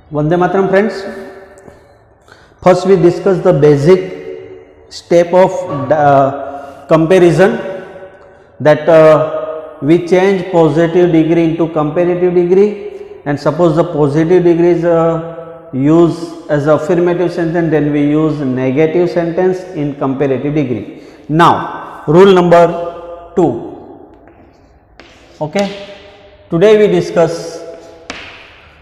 Vande Mataram friends. First we discuss the basic step of comparison, that we change positive degree into comparative degree, and suppose the positive degree is used as affirmative sentence, then we use negative sentence in comparative degree. Now rule number 2. Okay, today we discuss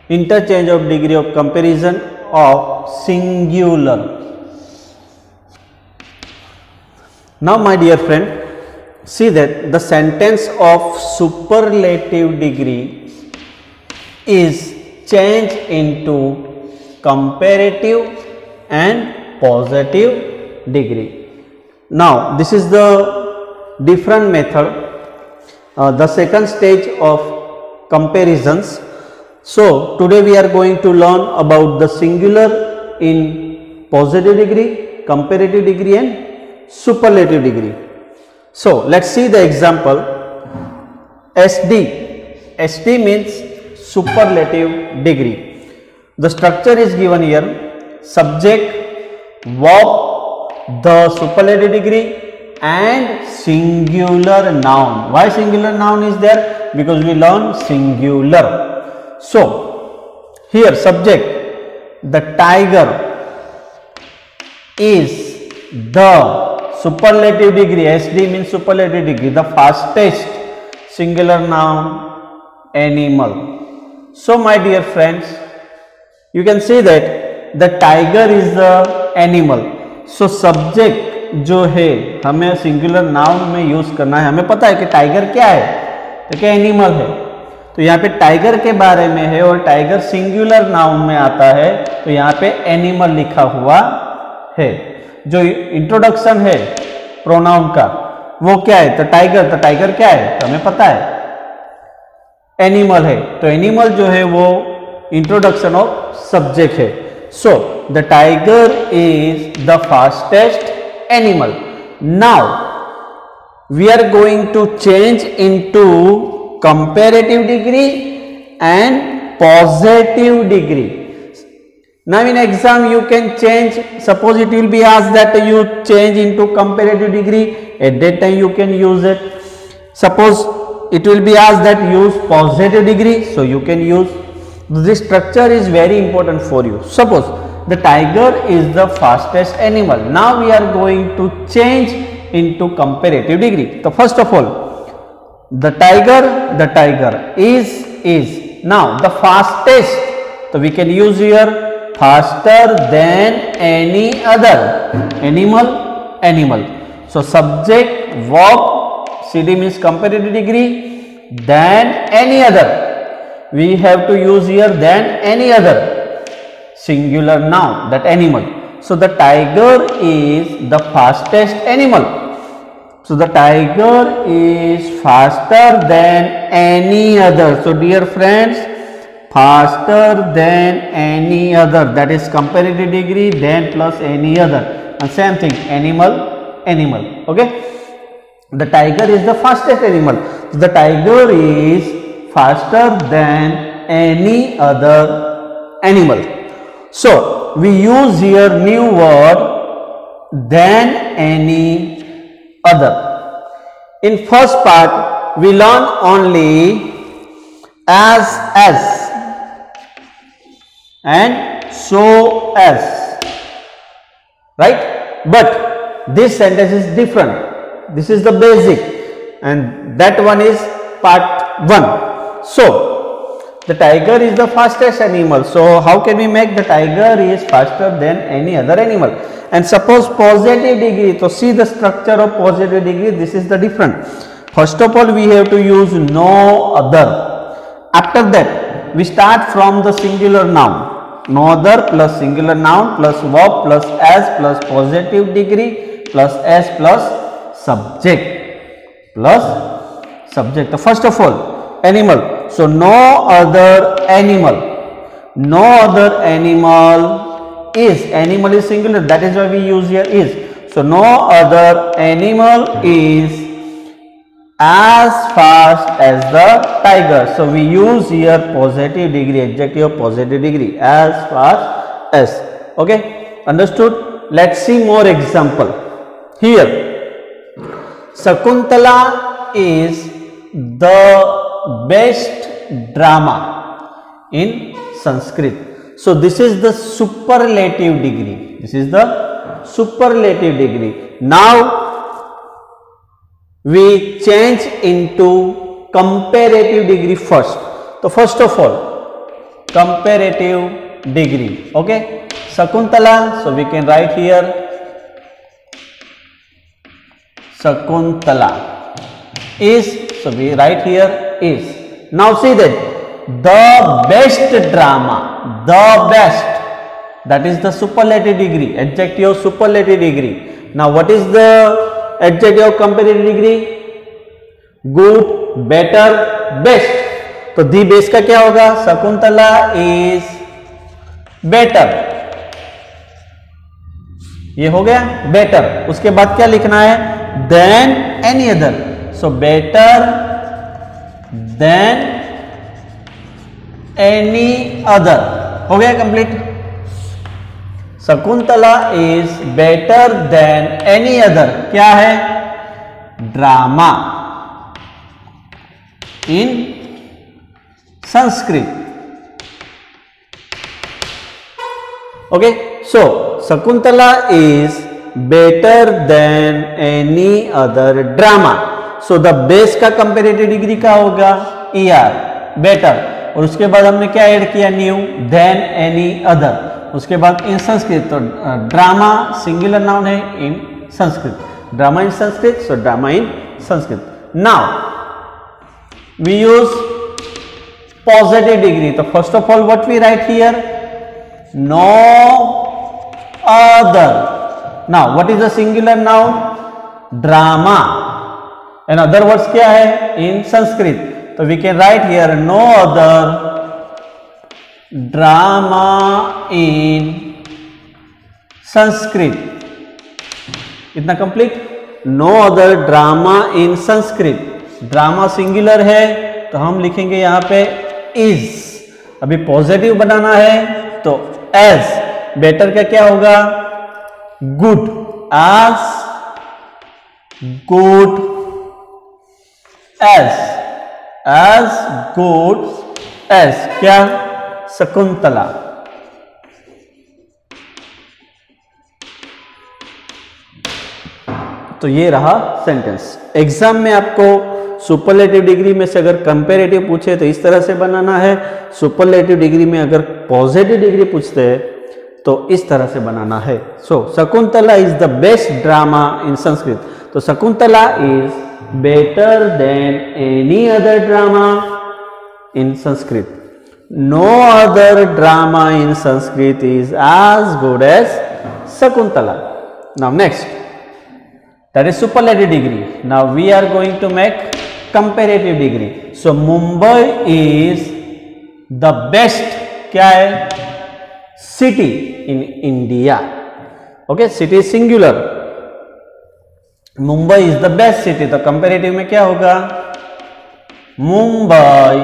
interchange of degree of comparison of singular. Now my dear friend, see that the sentence of superlative degree is changed into comparative and positive degree. Now this is the different method, the second stage of comparisons. So today we are going to learn about the singular in positive degree, comparative degree and superlative degree. So let's see the example. SD. SD means superlative degree. The structure is given here: subject, verb, the superlative degree and singular noun. Why singular noun is there? Because we learn singular. So here subject, the tiger is the superlative degree. SD means superlative degree, the fastest, singular noun, animal. So my dear friends, you can see that the tiger is the animal. So subject जो है हमें singular noun में use करना है. हमें पता है कि टाइगर क्या है, तो क्या एनिमल है. तो यहाँ पे टाइगर के बारे में है और टाइगर सिंगुलर नाउन में आता है, तो यहाँ पे एनिमल लिखा हुआ है. जो इंट्रोडक्शन है प्रोनाउन का वो क्या है, तो टाइगर क्या है, तो हमें पता है एनिमल है. तो एनिमल जो है वो इंट्रोडक्शन ऑफ सब्जेक्ट है. So the tiger is the fastest animal. Now we are going to change into comparative degree and positive degree. Now in exam you can change, suppose it will be asked that you change into comparative degree, at that time you can use it. Suppose it will be asked that use positive degree, so you can use. This structure is very important for you. Suppose the tiger is the fastest animal. Now we are going to change into comparative degree. So first of all, the tiger is now the fastest. So we can use here faster than any other animal. So subject, verb, CD means comparative degree, than any other. We have to use here than any other, singular noun, that animal. So the tiger is the fastest animal. So the tiger is faster than any other. So dear friends, faster than any other, that is comparative degree, then plus any other, and same thing, animal. Okay, the tiger is the fastest animal. So the tiger is faster than any other animal. So we use here new word than any other. In first part we learn only as and so as, right? But this sentence is different. This is the basic and that one is part 1. So the tiger is the fastest animal. So how can we make the tiger is faster than any other animal? And suppose positive degree. So see the structure of positive degree. This is the different. First of all, we have to use no other. After that, we start from the singular noun. No other plus singular noun plus verb plus as plus positive degree plus as plus subject So first of all, animal. So no other animal is, animal is singular, that is why we use here is. So no other animal is as fast as the tiger. So we use here positive degree, adjective of positive degree, as fast as. Okay, understood? Let's see more example. Here Shakuntala is the best drama in Sanskrit. So this is the superlative degree. This is the superlative degree. Now we change into comparative degree first. So first of all, comparative degree. Okay, Shakuntala. So we can write here Shakuntala is. So we write here is. Now see that the best drama, the best, that is the superlative degree, adjective of superlative degree. Now what is the adjective of comparative degree? Good, better, best. तो the base का क्या होगा? Shakuntala is better. ये हो गया better. उसके बाद क्या लिखना है? Than any other. So better than any other. हो गया complete. Shakuntala is better than any other. क्या है? Drama in Sanskrit. Okay, so Shakuntala is better than any other drama. So the base का कंपेरेटिव डिग्री क्या होगा? ER, better. और उसके बाद हमने क्या ऐड किया? New, than any other. उसके बाद इन संस्कृत. तो ड्रामा सिंगुलर नाउन है in Sanskrit. Drama in Sanskrit. So drama in Sanskrit. Now we use positive degree. तो first of all what we write here? No other. Now what is the singular noun? Drama. And other words क्या है? In Sanskrit. तो we can write here no other drama in Sanskrit. इतना complete. No other drama in Sanskrit. Drama singular है तो हम लिखेंगे यहां पे इज. अभी पॉजिटिव बनाना है तो एज. बेटर का क्या होगा? Good. As good as. As good as क्या? शकुंतला. तो ये रहा सेंटेंस. एग्जाम में आपको सुपरलेटिव डिग्री में से अगर कंपैरेटिव पूछे तो इस तरह से बनाना है. सुपरलेटिव डिग्री में अगर पॉजिटिव डिग्री पूछते हैं तो इस तरह से बनाना है. So Shakuntala is the best drama in Sanskrit. तो Shakuntala is better than any other drama in Sanskrit. No other drama in Sanskrit is as good as Shakuntala. Now next, that is superlative degree. Now we are going to make comparative degree. So Mumbai is the best क्या है? City in India. Okay, city is singular. Mumbai is the best city. तो comparative में क्या होगा? Mumbai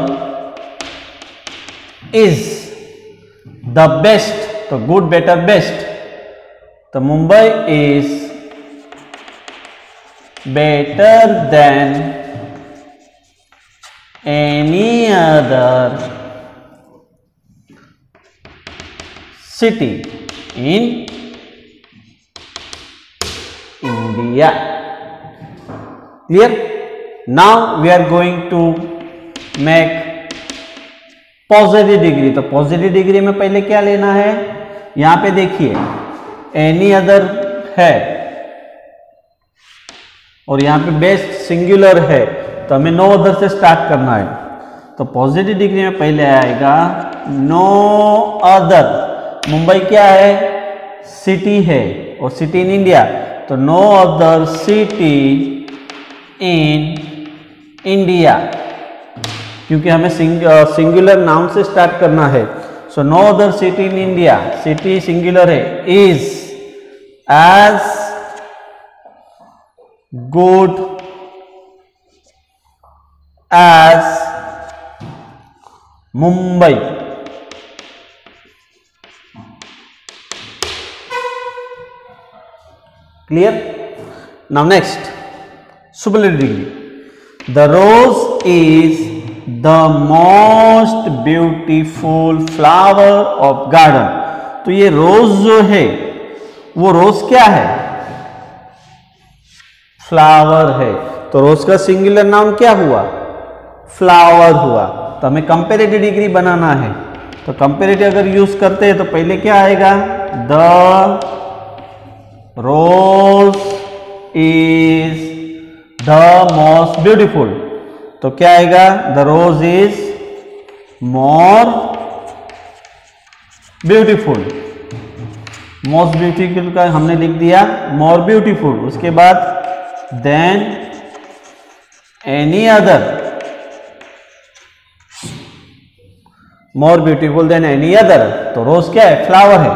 is the best. तो good, better, best. तो Mumbai is better than any other city in India. Clear? Now we are going to make positive degree. तो positive degree में पहले क्या लेना है? यहां पे देखिए एनी अदर है और यहां पे बेस्ट सिंगुलर है तो हमें नो अदर से स्टार्ट करना है. तो पॉजिटिव डिग्री में पहले आएगा नो अदर. मुंबई क्या है? सिटी है और सिटी इन इंडिया. तो no other city in India, क्योंकि हमें सिंगुलर नाउन से स्टार्ट करना है. So no other city in India. City singular है. Is as good as Mumbai. Clear? Now next, superlative degree. The rose is the most beautiful flower of garden. तो ये रोज जो है वो रोज क्या है? फ्लावर है। तो रोज का सिंगुलर नाउन क्या हुआ? फ्लावर हुआ। तो हमें कंपैरेटिव डिग्री बनाना है। तो कंपैरेटिव अगर यूज करते हैं तो पहले क्या आएगा? The rose is the most beautiful. तो क्या आएगा? The rose is more beautiful. Most beautiful का हमने लिख दिया मोर ब्यूटीफुल। उसके बाद than any other, more beautiful than any other. तो रोज क्या है? फ्लावर है।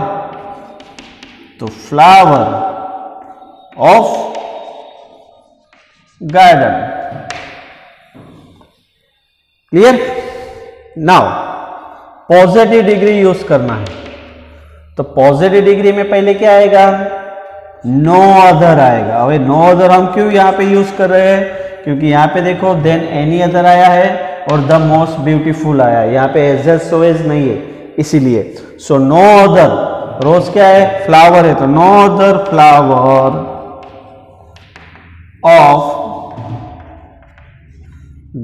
तो flower of garden. Clear? Now positive degree use करना है। तो पॉजिटिव डिग्री में पहले क्या आएगा? नो अदर आएगा। अबे नो अदर हम क्यों यहां पे यूज कर रहे हैं? क्योंकि यहां पे देखो देन एनी अदर आया है और द मोस्ट ब्यूटीफुल आया है। यहां पे एज सो एज नहीं है, इसीलिए। सो नो अदर, रोज क्या है? फ्लावर है। तो no other flower of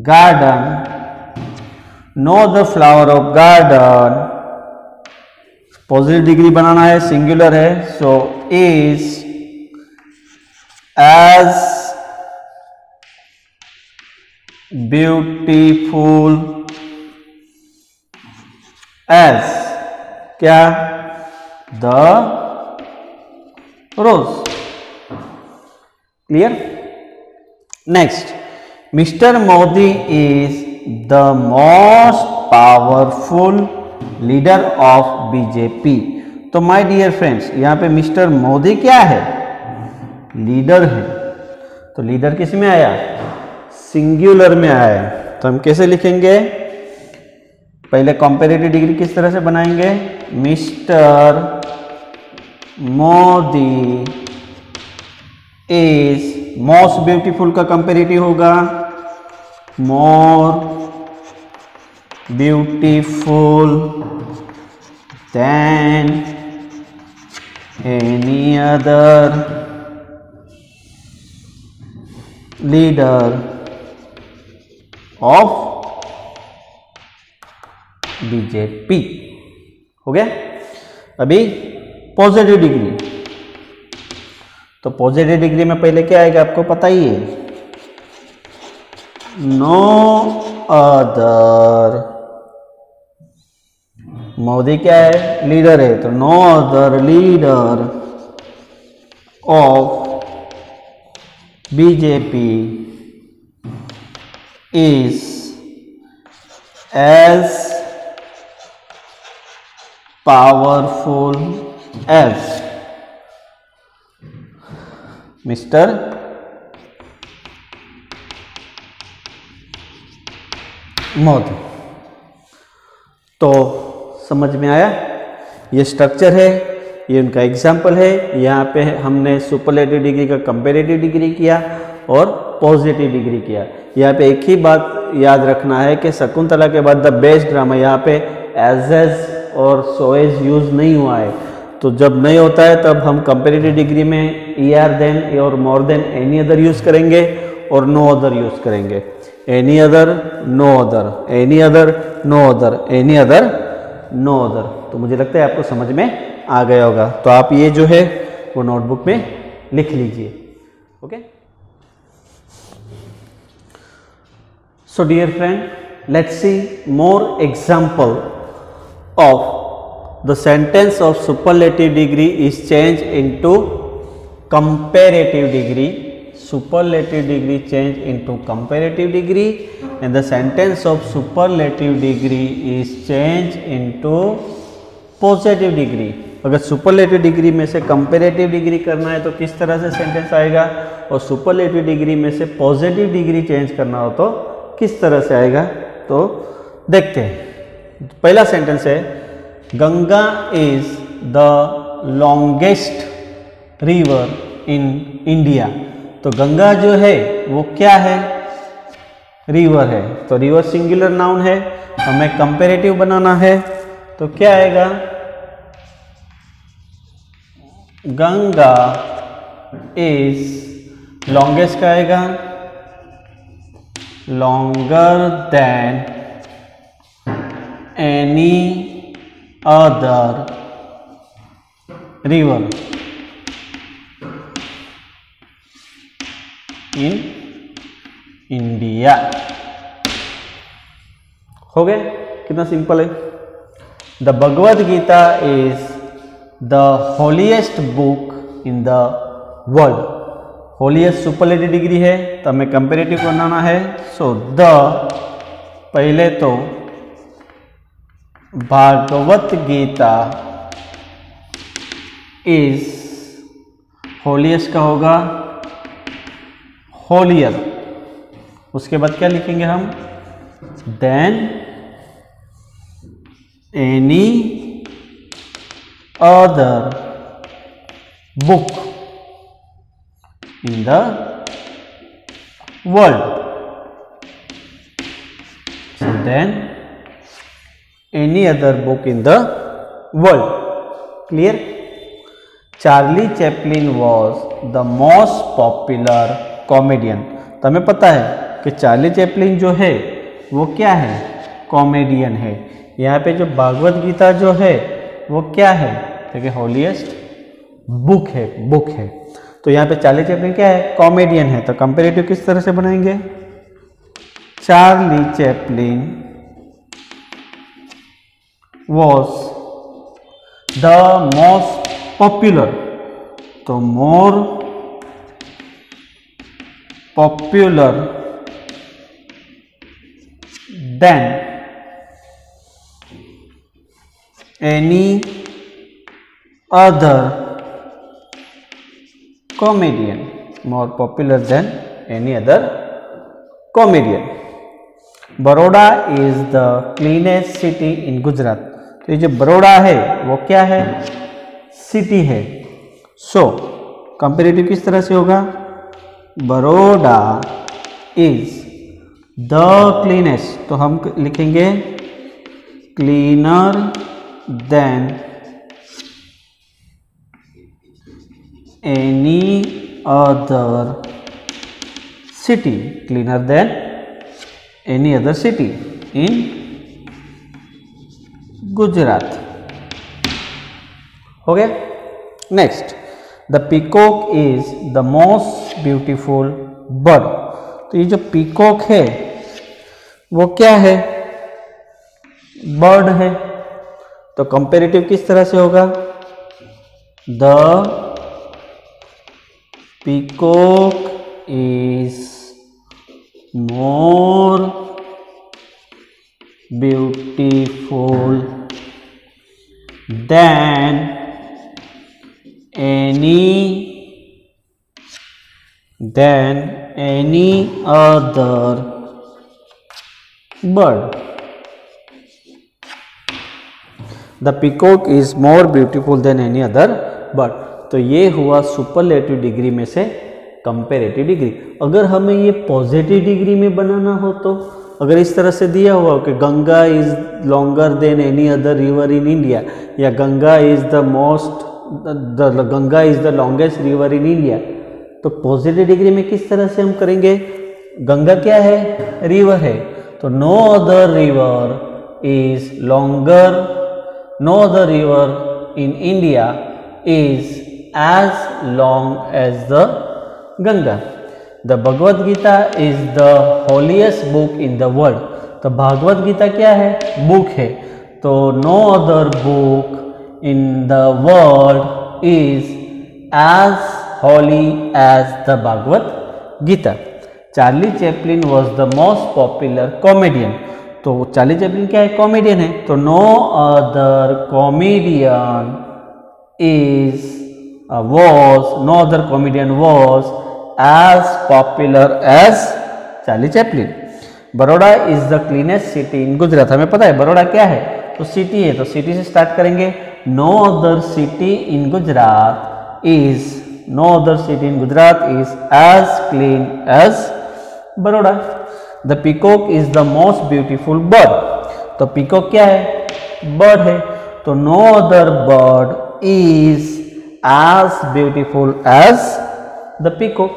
garden, no other flower of garden. Positive degree बनाना है, सिंगुलर है। So is as beautiful as क्या? The rose. Clear? Next, mister Modi is the most powerful leader of BJP. तो my dear friends, यहां पे mister Modi क्या है? Leader है। तो लीडर किस में आया? सिंगुलर में आया है। तो हम कैसे लिखेंगे? पहले कंपैरेटिव डिग्री किस तरह से बनाएंगे? Mister Modi is, most beautiful का कंपैरेटिव होगा मोर beautiful than any other leader of BJP. हो गया? अभी पॉजिटिव डिग्री। तो पॉजिटिव डिग्री में पहले क्या आएगा आपको पता ही है? नो अदर, मोदी क्या है? लीडर है। तो no other leader of BJP is as powerful as mister Modi. तो समझ में आया? ये स्ट्रक्चर है, ये उनका एग्जाम्पल है। यहाँ पे हमने सुपरलेटिव डिग्री का कंपैरेटिव डिग्री किया और पॉजिटिव डिग्री किया। यहाँ पे एक ही बात याद रखना है कि शकुंतला के बाद द बेस्ट ड्रामा, यहाँ पे एज और सो एज यूज नहीं हुआ है। तो जब नहीं होता है तब हम कंपैरेटिव डिग्री में ईआर देन और more than any other use करेंगे और नो अदर यूज करेंगे। Any other, no other, any other, no other, any other, no other. तो मुझे लगता है आपको समझ में आ गया होगा। तो आप ये जो है वो नोटबुक में लिख लीजिए। Okay? So dear friend, let's see more example of the sentence of superlative degree is changed into comparative degree. Superlative degree changed into comparative degree and the sentence of superlative degree is changed into positive degree. अगर superlative degree में से comparative degree करना है तो किस तरह से sentence आएगा, और सुपरलेटिव डिग्री में से पॉजिटिव डिग्री चेंज करना हो तो किस तरह से आएगा, तो देखते हैं। पहला सेंटेंस है Ganga is the longest river in India. तो गंगा जो है वो क्या है, रिवर है। तो रिवर सिंगुलर नाउन है, हमें कंपेरेटिव बनाना है, तो क्या आएगा, गंगा इज लॉन्गेस्ट का आएगा longer than any other river in India. हो गए, कितना सिंपल है। The Bhagavad Gita is the holiest book in the world. Holiest superlative degree है, तो हमें कंपेरेटिव बनाना है। सो द, पहले तो भागवत गीता इज होलीएस्ट का होगा होलियर। उसके बाद क्या लिखेंगे हम, than any other book in the world. So than any other book in the world. Clear. Charlie Chaplin was the most popular comedian. तो हमें पता है कि चार्ली चैपलिन जो है वो क्या है, कॉमेडियन है। यहाँ पे जो भागवत गीता जो है वो क्या है, देखिए होलीएस्ट बुक है। तो यहाँ पे चार्ली चैपलिन क्या है, कॉमेडियन है। तो कंपेरेटिव किस तरह से बनाएंगे, Charlie Chaplin was the most popular. तो more popular than any other comedian. More popular than any other comedian. Baroda is the cleanest city in Gujarat. तो ये जो बड़ौदा है वो क्या है, सिटी है। सो कंपेरेटिव किस तरह से होगा, बड़ौदा इज द क्लीनेस्ट। तो हम लिखेंगे cleaner then any other city. Cleaner then any other city in Gujarat. हो गया। Next, the peacock is the most beautiful bird. तो ये जो पीकॉक है वो क्या है, बर्ड है। तो कंपेरेटिव किस तरह से होगा, the peacock is more beautiful then any other bird. The peacock is more beautiful than any other bird. तो ये हुआ सुपरलेटिव डिग्री में से कंपेरेटिव डिग्री। अगर हमें ये पॉजिटिव डिग्री में बनाना हो तो अगर इस तरह से दिया हुआ कि Ganga is longer than any other river in India, या Ganga is the longest river in India, तो पॉजिटिव डिग्री में किस तरह से हम करेंगे, गंगा क्या है, रिवर है। तो no other river is longer, no other river in India is as long as the Ganga. The Bhagavad Gita is the holiest book in the world. तो भागवत गीता क्या है, बुक है। तो no other book in the world is as holy as the Bhagavad Gita. Charlie Chaplin was the most popular comedian. तो Charlie Chaplin क्या है, comedian है। तो no other comedian no other comedian was as popular as Charlie Chaplin. Baroda is the cleanest city in Gujarat. हमें पता है बड़ौदा क्या है, तो सिटी है, तो सिटी से स्टार्ट करेंगे। No other city in Gujarat is as clean as Baroda. The peacock is the most beautiful bird. तो पीकॉक क्या है, बर्ड है, तो no other bird is as beautiful as the peacock.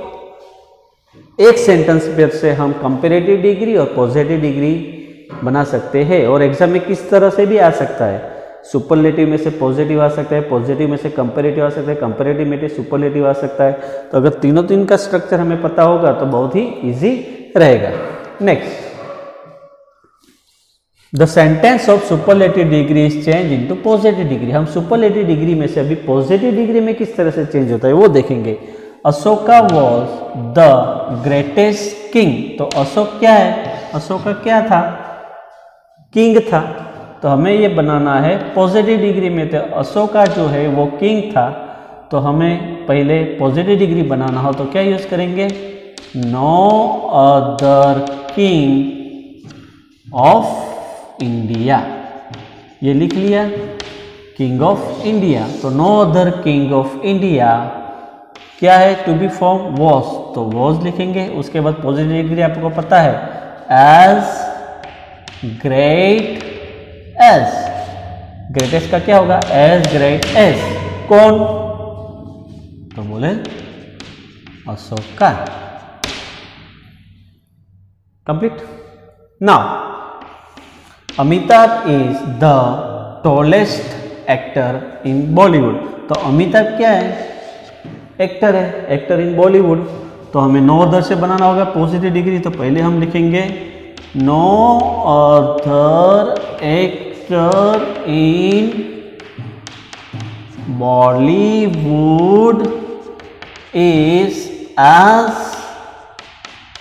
एक सेंटेंस पर से हम कंपैरेटिव डिग्री और पॉजिटिव डिग्री बना सकते हैं, और एग्जाम में किस तरह से भी आ सकता है। सुपरलेटिव में से पॉजिटिव आ सकता है, पॉजिटिव में से कंपैरेटिव आ सकता है, कंपैरेटिव में से सुपरलेटिव आ सकता है। तो अगर तीन का स्ट्रक्चर हमें पता होगा तो बहुत ही इजी रहेगा। Next, the sentence of superlative degree is change into positive degree. हम सुपरलेटिव डिग्री में से अभी पॉजिटिव डिग्री में किस तरह से चेंज होता है वो देखेंगे। Ashoka was the greatest king. तो अशोक क्या है, अशोका क्या था, किंग था। तो हमें ये बनाना है पॉजिटिव डिग्री में, तो अशोका जो है वो किंग था, तो हमें पहले पॉजिटिव डिग्री बनाना हो तो क्या यूज करेंगे, no other king of India. ये लिख लिया, किंग ऑफ इंडिया। तो no other king of India क्या है, टू बी फॉर्म वॉज, तो वॉज लिखेंगे। उसके बाद पॉजिटिव डिग्री आपको पता है, एज ग्रेट एज। ग्रेटेस्ट का क्या होगा, एज ग्रेट एज। कौन, तो बोले Ashoka. Complete. Now Amitabh is the tallest actor in Bollywood. तो अमिताभ क्या है, एक्टर है, एक्टर इन बॉलीवुड। तो हमें नो अदर से बनाना होगा पॉजिटिव डिग्री। तो पहले हम लिखेंगे no other actor in Bollywood is as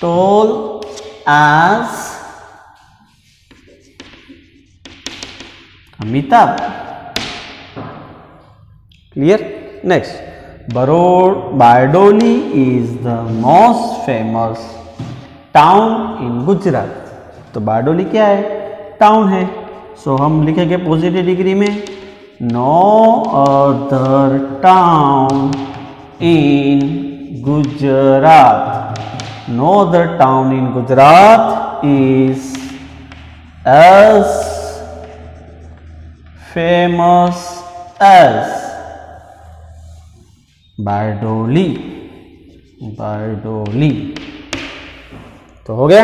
tall as Amitabh. Clear. Next, Bardoli is the most famous town in Gujarat. तो बारडोली क्या है, टाउन है। सो हम लिखेंगे पॉजिटिव डिग्री में, no other town in Gujarat. No other town in Gujarat is as famous as Bardoli. Bardoli तो हो गया,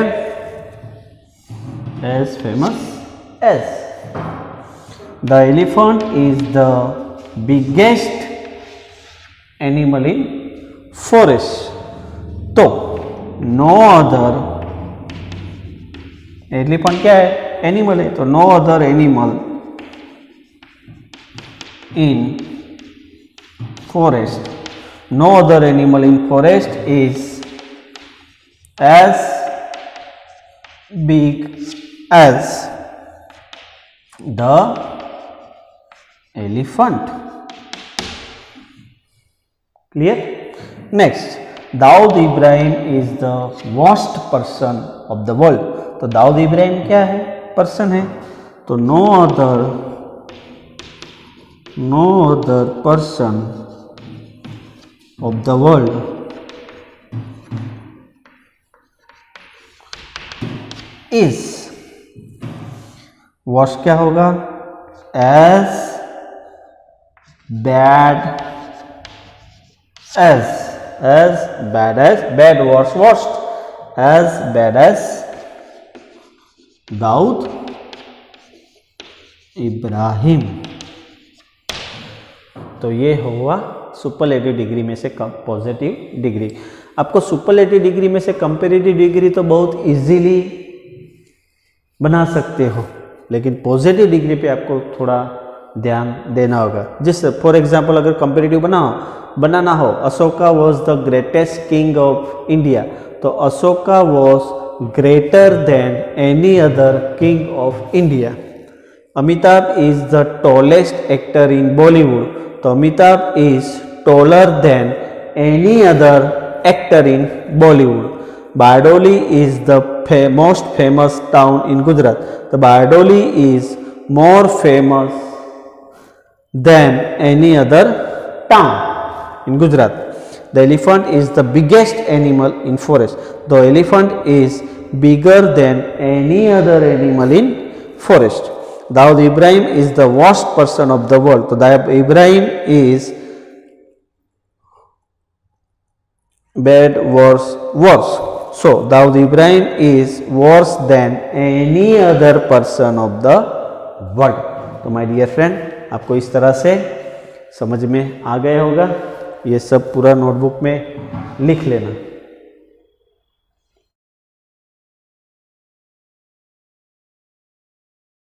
as famous as. The elephant is the biggest animal in forest. तो नो अदर, एलिफेंट क्या है, एनिमल है, तो no other animal in forest, no other animal in forest is as big as the elephant. Clear? Next, Dawood Ibrahim is the worst person of the world. तो दाऊद इब्राहिम क्या है, person है। तो no other person of the world is, worst क्या होगा, as bad as, bad worst, as bad as Dawood Ibrahim. तो ये हुआ सुपरलेटिव डिग्री में से पॉजिटिव डिग्री। आपको सुपरलेटिव डिग्री में से कंपैरेटिव डिग्री तो बहुत इजीली बना सकते हो, लेकिन पॉजिटिव डिग्री पे आपको थोड़ा ध्यान देना होगा। जिस फॉर एग्जांपल अगर कंपैरेटिव बनाना हो, Ashoka was the greatest king of India, तो Ashoka was greater than any other king of India. Amitabh is the tallest actor in Bollywood, तो Amitabh is taller than any other actor in Bollywood. Bardoli is the most famous town in Gujarat. The Bardoli is more famous than any other town in Gujarat. The elephant is the biggest animal in forest. The elephant is bigger than any other animal in forest. Daud Ibrahim is the worst person of the world. So Daud Ibrahim is bad, worse. So Daud Ibrahim is worse than any other person of the world. तो my dear friend, आपको इस तरह से समझ में आ गया होगा। ये सब पूरा नोटबुक में लिख लेना।